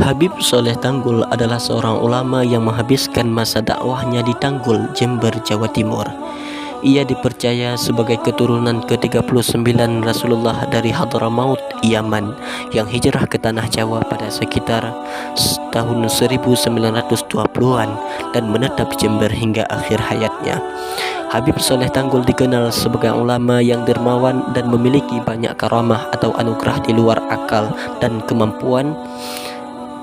Habib Soleh Tanggul adalah seorang ulama yang menghabiskan masa dakwahnya di Tanggul, Jember, Jawa Timur. Ia dipercaya sebagai keturunan ke-39 Rasulullah dari Hadramaut, Yaman, yang hijrah ke tanah Jawa pada sekitar tahun 1920-an dan menetap Jember hingga akhir hayatnya. Habib Soleh Tanggul dikenal sebagai ulama yang dermawan dan memiliki banyak karamah atau anugerah di luar akal dan kemampuan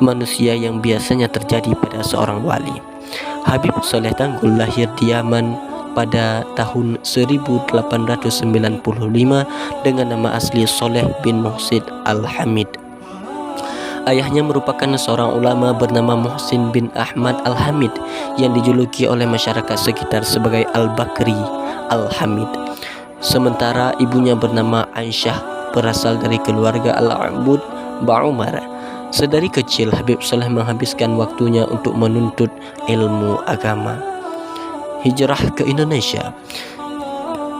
manusia yang biasanya terjadi pada seorang wali. Habib Soleh Tanggul lahir di Yaman pada tahun 1895 dengan nama asli Soleh bin Muhsin Al-Hamid. Ayahnya merupakan seorang ulama bernama Muhsin bin Ahmad Al-Hamid yang dijuluki oleh masyarakat sekitar sebagai Al-Bakri Al-Hamid. Sementara ibunya bernama Aisyah, berasal dari keluarga Al-Abud Ba'umar. Sedari kecil, Habib Soleh menghabiskan waktunya untuk menuntut ilmu agama. Hijrah ke Indonesia.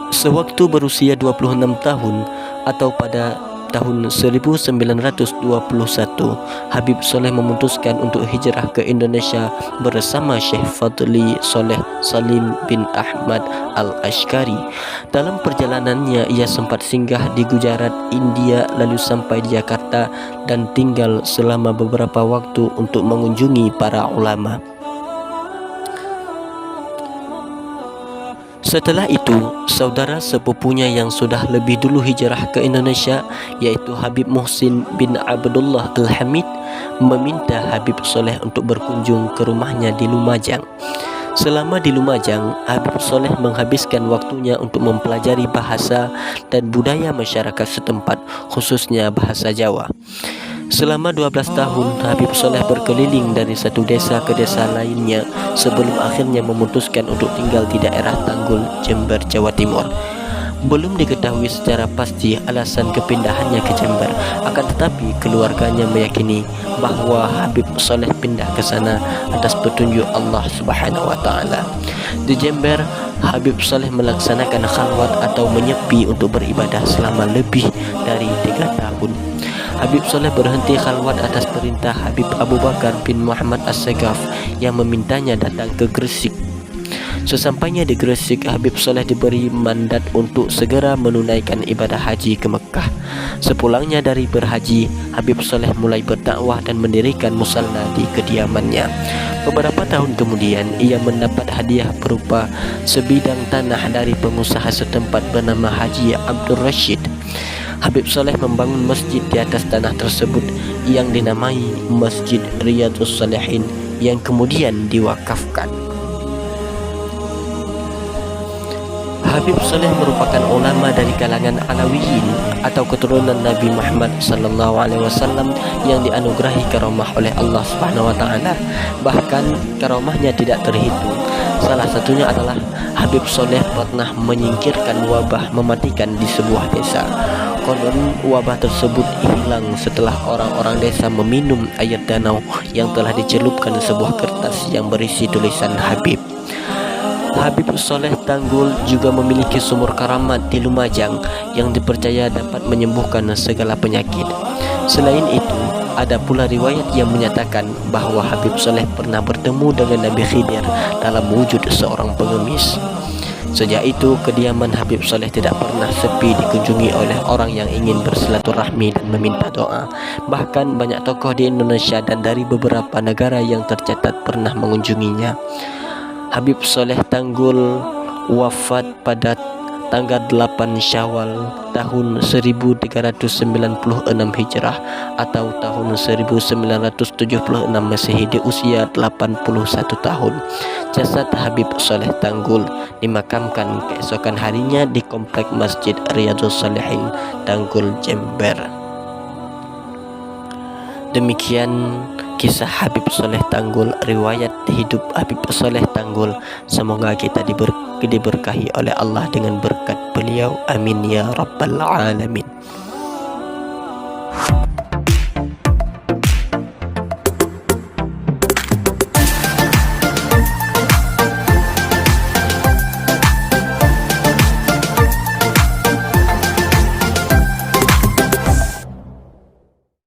Sewaktu berusia 26 tahun atau pada tahun 1921, Habib Soleh memutuskan untuk hijrah ke Indonesia bersama Syekh Fadli Soleh Salim bin Ahmad Al-Ashkari. Dalam perjalanannya, ia sempat singgah di Gujarat, India, lalu sampai di Jakarta dan tinggal selama beberapa waktu untuk mengunjungi para ulama. Setelah itu, saudara sepupunya yang sudah lebih dulu hijrah ke Indonesia, yaitu Habib Muhsin bin Abdullah Al-Hamid, meminta Habib Soleh untuk berkunjung ke rumahnya di Lumajang. Selama di Lumajang, Habib Soleh menghabiskan waktunya untuk mempelajari bahasa dan budaya masyarakat setempat, khususnya bahasa Jawa. Selama 12 tahun, Habib Soleh berkeliling dari satu desa ke desa lainnya sebelum akhirnya memutuskan untuk tinggal di daerah Tanggul, Jember, Jawa Timur. Belum diketahui secara pasti alasan kepindahannya ke Jember, akan tetapi keluarganya meyakini bahwa Habib Soleh pindah ke sana atas petunjuk Allah Subhanahu wa taala. Di Jember, Habib Soleh melaksanakan khalwat atau menyepi untuk beribadah selama lebih dari 3 tahun. Habib Soleh berhenti khalwat atas perintah Habib Abu Bakar bin Muhammad As-Sagaf yang memintanya datang ke Gresik. Sesampainya di Gresik, Habib Soleh diberi mandat untuk segera menunaikan ibadah haji ke Mekah. Sepulangnya dari berhaji, Habib Soleh mulai berdakwah dan mendirikan musalla di kediamannya. Beberapa tahun kemudian, ia mendapat hadiah berupa sebidang tanah dari pengusaha setempat bernama Haji Abdul Rashid. Habib Soleh membangun masjid di atas tanah tersebut yang dinamai Masjid Riyadhus Shalihin yang kemudian diwakafkan. Habib Soleh merupakan ulama dari kalangan Alawiyin atau keturunan Nabi Muhammad SAW yang dianugerahi karamah oleh Allah Subhanahu wa taala. Bahkan karamahnya tidak terhitung. Salah satunya adalah Habib Soleh pernah menyingkirkan wabah mematikan di sebuah desa. Konon wabah tersebut hilang setelah orang-orang desa meminum air danau yang telah dicelupkan sebuah kertas yang berisi tulisan Habib. Habib Soleh Tanggul juga memiliki sumur karamat di Lumajang yang dipercaya dapat menyembuhkan segala penyakit. Selain itu, ada pula riwayat yang menyatakan bahwa Habib Soleh pernah bertemu dengan Nabi Khidir dalam wujud seorang pengemis. Sejak itu, kediaman Habib Soleh tidak pernah sepi dikunjungi oleh orang yang ingin bersilaturahmi dan meminta doa. Bahkan banyak tokoh di Indonesia dan dari beberapa negara yang tercatat pernah mengunjunginya. Habib Soleh Tanggul wafat pada tanggal 8 Syawal tahun 1396 Hijrah atau tahun 1976 Masehi di usia 81 tahun. Jasad Habib Soleh Tanggul dimakamkan keesokan harinya di komplek Masjid Riyadhus Shalihin, Tanggul, Jember. Demikian kisah Habib Soleh Tanggul, riwayat hidup Habib Soleh Tanggul. Semoga kita diberkahi oleh Allah dengan berkat beliau. Amin ya rabbal alamin.